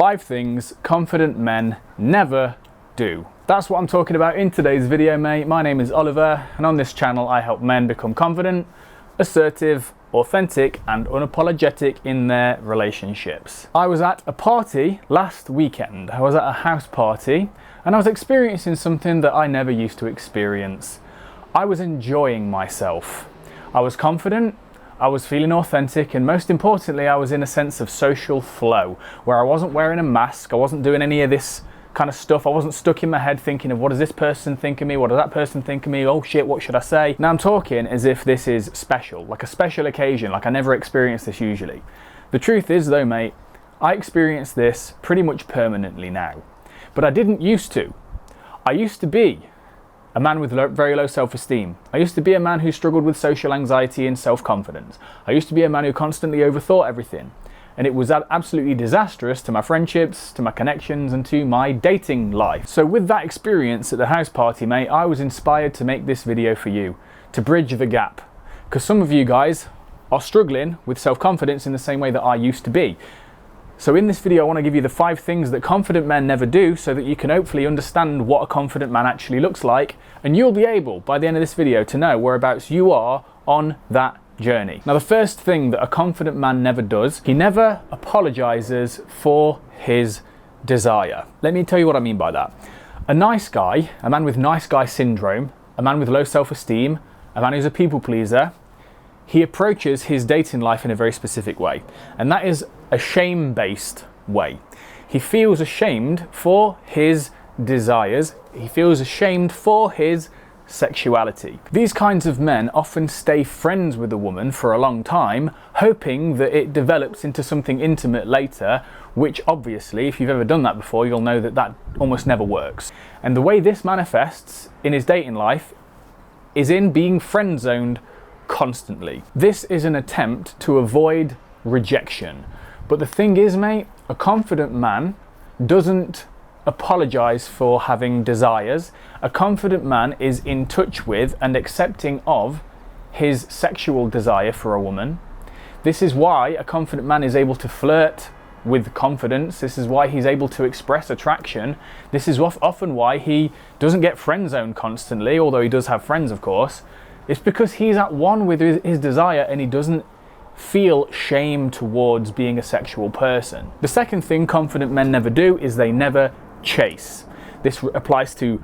5 things confident men never do. That's what I'm talking about in today's video, mate. My name is Oliver, and on this channel I help men become confident, assertive, authentic and unapologetic in their relationships. I was at a party last weekend. I was at a house party and I was experiencing something that I never used to experience. I was enjoying myself. I was confident, I was feeling authentic, and most importantly I was in a sense of social flow where I wasn't wearing a mask, I wasn't doing any of this kind of stuff. I wasn't stuck in my head thinking of what does this person think of me, what does that person think of me, oh shit, what should I say? Now I'm talking as if this is special, like a special occasion, like I never experience this usually. The truth is though, mate, I experience this pretty much permanently now, but I didn't used to. I used to be a man with very low self-esteem. I used to be a man who struggled with social anxiety and self-confidence. I used to be a man who constantly overthought everything. And it was absolutely disastrous to my friendships, to my connections, and to my dating life. So with that experience at the house party, mate, I was inspired to make this video for you, to bridge the gap. Because some of you guys are struggling with self-confidence in the same way that I used to be. So in this video, I want to give you the 5 things that confident men never do so that you can hopefully understand what a confident man actually looks like. And you'll be able, by the end of this video, to know whereabouts you are on that journey. Now the first thing that a confident man never does, he never apologizes for his desire. Let me tell you what I mean by that. A nice guy, a man with nice guy syndrome, a man with low self-esteem, a man who's a people pleaser, he approaches his dating life in a very specific way, and that is a shame-based way. He feels ashamed for his desires, he feels ashamed for his sexuality. These kinds of men often stay friends with a woman for a long time, hoping that it develops into something intimate later, which obviously, if you've ever done that before, you'll know that that almost never works. And the way this manifests in his dating life is in being friend-zoned constantly. This is an attempt to avoid rejection. But the thing is, mate, a confident man doesn't apologize for having desires. A confident man is in touch with and accepting of his sexual desire for a woman. This is why a confident man is able to flirt with confidence. This is why he's able to express attraction. This is often why he doesn't get friend zoned constantly, although he does have friends, of course. It's because he's at one with his desire and he doesn't feel shame towards being a sexual person. The second thing confident men never do is they never chase. This applies to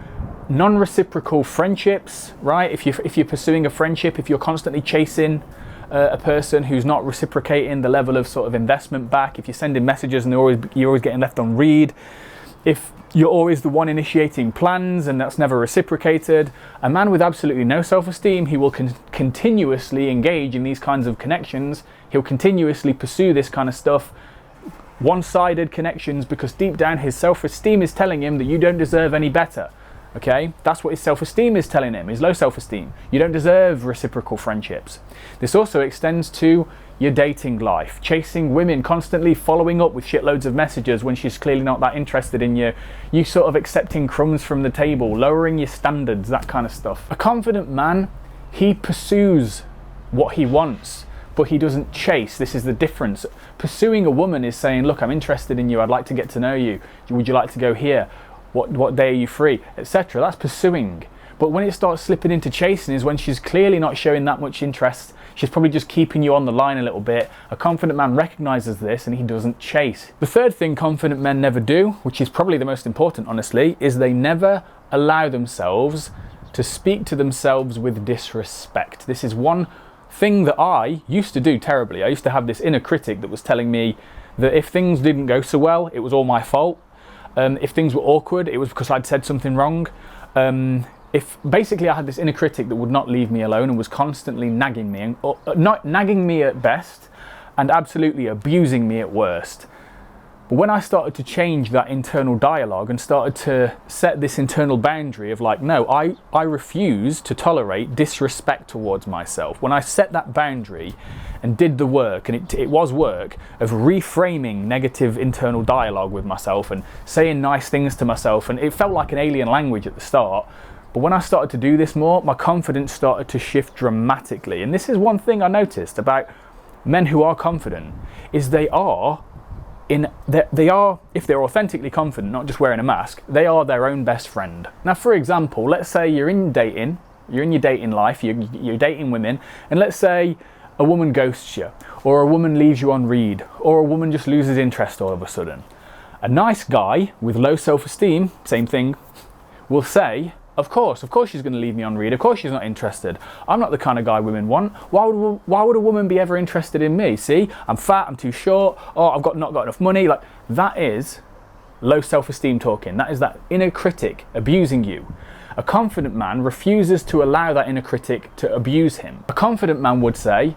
non-reciprocal friendships, right? If you're pursuing a friendship, if you're constantly chasing a person who's not reciprocating the level of sort of investment back, if you're sending messages and you're always getting left on read, if you're always the one initiating plans and that's never reciprocated, a man with absolutely no self-esteem, he will continuously engage in these kinds of connections. He'll continuously pursue this kind of stuff, one-sided connections, because deep down his self-esteem is telling him that you don't deserve any better. Okay, that's what his self-esteem is telling him, his low self-esteem. You don't deserve reciprocal friendships. This also extends to your dating life, chasing women, constantly following up with shitloads of messages when she's clearly not that interested in you, you sort of accepting crumbs from the table, lowering your standards, that kind of stuff. A confident man, he pursues what he wants, but he doesn't chase. This is the difference. Pursuing a woman is saying, look, I'm interested in you, I'd like to get to know you, would you like to go here, what day are you free, etc. That's pursuing. But when it starts slipping into chasing is when she's clearly not showing that much interest. She's probably just keeping you on the line a little bit. A confident man recognizes this and he doesn't chase. The third thing confident men never do, which is probably the most important honestly, is they never allow themselves to speak to themselves with disrespect. This is one thing that I used to do terribly. I used to have this inner critic that was telling me that if things didn't go so well, it was all my fault. If things were awkward, it was because I'd said something wrong. If basically I had this inner critic that would not leave me alone and was constantly nagging me, and not nagging me at best and absolutely abusing me at worst. But when I started to change that internal dialogue and started to set this internal boundary of like, no, I refuse to tolerate disrespect towards myself. When I set that boundary and did the work, and it was work, of reframing negative internal dialogue with myself and saying nice things to myself, and it felt like an alien language at the start. But when I started to do this more, my confidence started to shift dramatically. And this is one thing I noticed about men who are confident, is they are if they're authentically confident, not just wearing a mask, they are their own best friend. Now, for example, let's say you're in your dating life, you're dating women, and let's say a woman ghosts you, or a woman leaves you on read, or a woman just loses interest all of a sudden. A nice guy with low self-esteem, same thing, will say, of course she's going to leave me on read, of course she's not interested. I'm not the kind of guy women want. Why would a woman be ever interested in me? See, I'm fat, I'm too short, oh, I've not got enough money. Like, that is low self-esteem talking. That is that inner critic abusing you. A confident man refuses to allow that inner critic to abuse him. A confident man would say,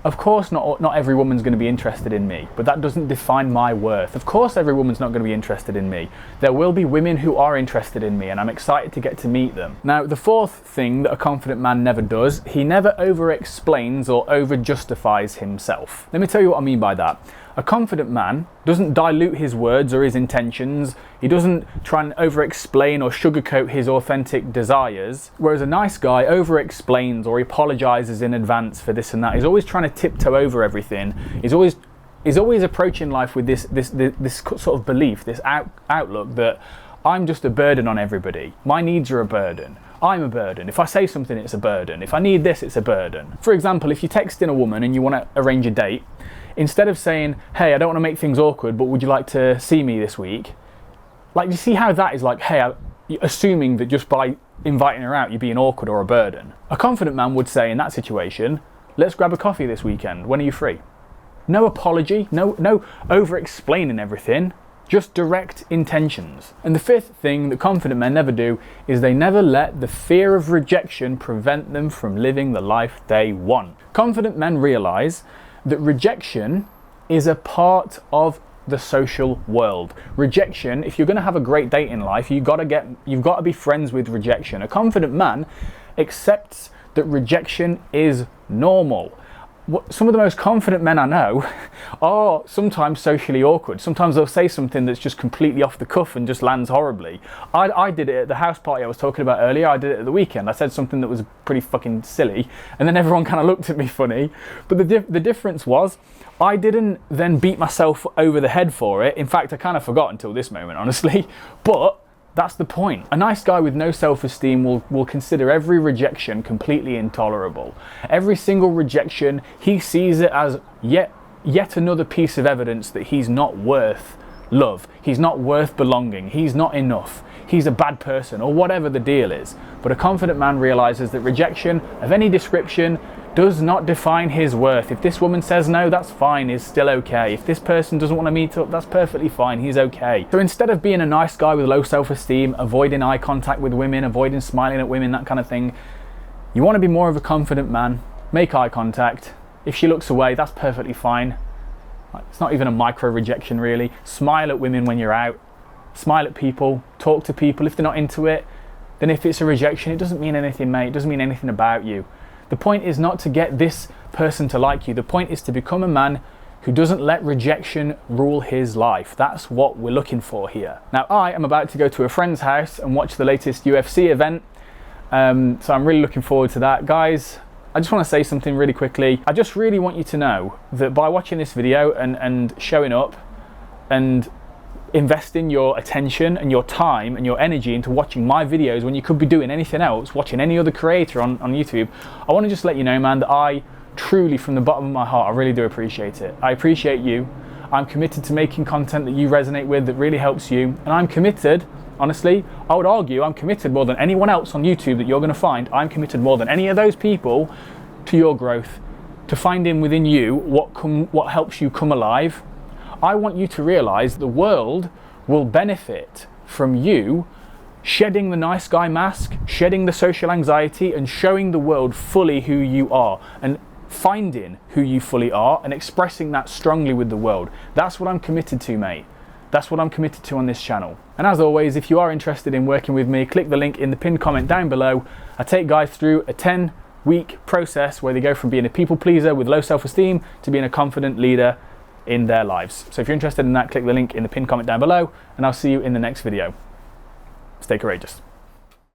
of course not every woman's going to be interested in me, but that doesn't define my worth. Of course every woman's not going to be interested in me. There will be women who are interested in me, and I'm excited to get to meet them. Now, the fourth thing that a confident man never does, he never over-explains or over-justifies himself. Let me tell you what I mean by that. A confident man doesn't dilute his words or his intentions. He doesn't try and over-explain or sugarcoat his authentic desires. Whereas a nice guy over-explains or he apologizes in advance for this and that. He's always trying to tiptoe over everything. He's always approaching life with this sort of belief, this outlook that I'm just a burden on everybody. My needs are a burden. I'm a burden. If I say something, it's a burden. If I need this, it's a burden. For example, if you text in a woman and you want to arrange a date, instead of saying, hey, I don't want to make things awkward, but would you like to see me this week? Like, you see how that is like, hey, assuming that just by inviting her out, you're being awkward or a burden. A confident man would say in that situation, let's grab a coffee this weekend. When are you free? No apology, no over-explaining everything, just direct intentions. And the fifth thing that confident men never do is they never let the fear of rejection prevent them from living the life they want. Confident men realize that rejection is a part of the social world. Rejection, if you're going to have a great date in life, you've got to be friends with rejection. A confident man accepts that rejection is normal. Some of the most confident men I know are sometimes socially awkward. Sometimes they'll say something that's just completely off the cuff and just lands horribly. I did it at the house party I was talking about earlier. I did it at the weekend. I said something that was pretty fucking silly, and then everyone kind of looked at me funny. But the difference was, I didn't then beat myself over the head for it. In fact, I kind of forgot until this moment, honestly. But that's the point. A nice guy with no self-esteem will consider every rejection completely intolerable. Every single rejection, he sees it as yet another piece of evidence that he's not worth love. He's not worth belonging. He's not enough. He's a bad person, or whatever the deal is. But a confident man realizes that rejection of any description does not define his worth. If this woman says no, that's fine, he's still okay. If this person doesn't want to meet up, that's perfectly fine, he's okay. So instead of being a nice guy with low self-esteem, avoiding eye contact with women, avoiding smiling at women, that kind of thing, you want to be more of a confident man. Make eye contact. If she looks away, that's perfectly fine. It's not even a micro rejection really. Smile at women when you're out. Smile at people, talk to people. If they're not into it, then if it's a rejection, it doesn't mean anything, mate. It doesn't mean anything about you. The point is not to get this person to like you. The point is to become a man who doesn't let rejection rule his life. That's what we're looking for here. Now, I am about to go to a friend's house and watch the latest UFC event. So I'm really looking forward to that. Guys, I just want to say something really quickly. I just really want you to know that by watching this video and showing up and investing your attention and your time and your energy into watching my videos when you could be doing anything else, watching any other creator on YouTube, I want to just let you know, man, that I truly, from the bottom of my heart, I really do appreciate it. I appreciate you. I'm committed to making content that you resonate with, that really helps you. And I'm committed, honestly, I would argue I'm committed more than anyone else on YouTube that you're going to find. I'm committed more than any of those people to your growth, to finding within you what helps you come alive. I want you to realize the world will benefit from you shedding the nice guy mask, shedding the social anxiety, and showing the world fully who you are, and finding who you fully are and expressing that strongly with the world. That's what I'm committed to, mate. That's what I'm committed to on this channel. And as always, if you are interested in working with me, click the link in the pinned comment down below. I take guys through a 10-week process where they go from being a people pleaser with low self-esteem to being a confident leader in their lives. So if you're interested in that, click the link in the pinned comment down below, and I'll see you in the next video. Stay courageous.